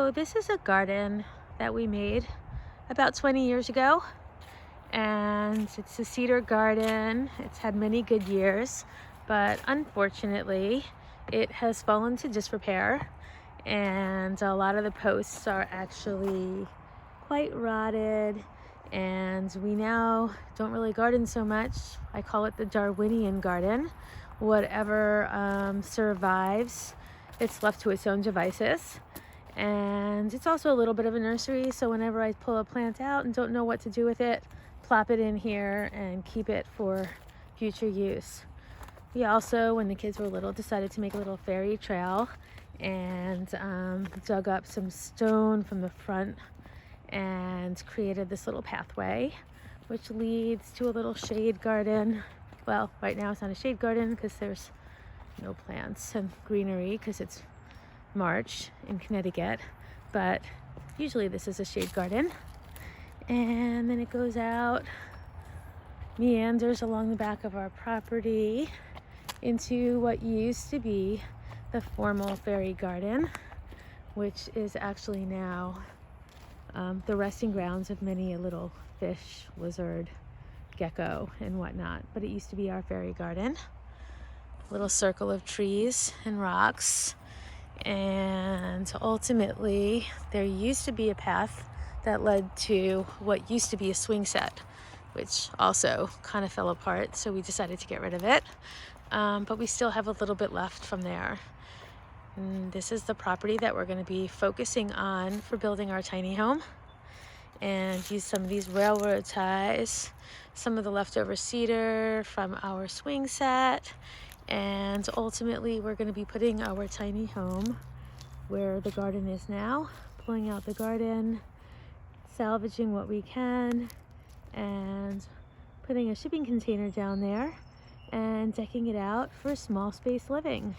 So this is a garden that we made about 20 years ago, and it's a cedar garden. It's had many good years, but unfortunately it has fallen to disrepair, and a lot of the posts are actually quite rotted, and we now don't really garden so much. I call it the Darwinian garden. Whatever survives, it's left to its own devices. And it's also a little bit of a nursery, so whenever I pull a plant out and don't know what to do with it, plop it in here and keep it for future use. We also, when the kids were little, decided to make a little fairy trail and dug up some stone from the front and created this little pathway, which leads to a little shade garden. Well, right now it's not a shade garden because there's no plants and greenery because it's March in Connecticut, but usually this is a shade garden. And then it goes out, meanders along the back of our property into what used to be the formal fairy garden, which is actually now the resting grounds of many a little fish, lizard, gecko, and whatnot. But it used to be our fairy garden. A little circle of trees and rocks. And ultimately, there used to be a path that led to what used to be a swing set, which also kind of fell apart, so we decided to get rid of it. But we still have a little bit left from there. And this is the property that we're going to be focusing on for building our tiny home, and use some of these railroad ties, some of the leftover cedar from our swing set. And ultimately, we're going to be putting our tiny home where the garden is now, pulling out the garden, salvaging what we can, and putting a shipping container down there and decking it out for small space living.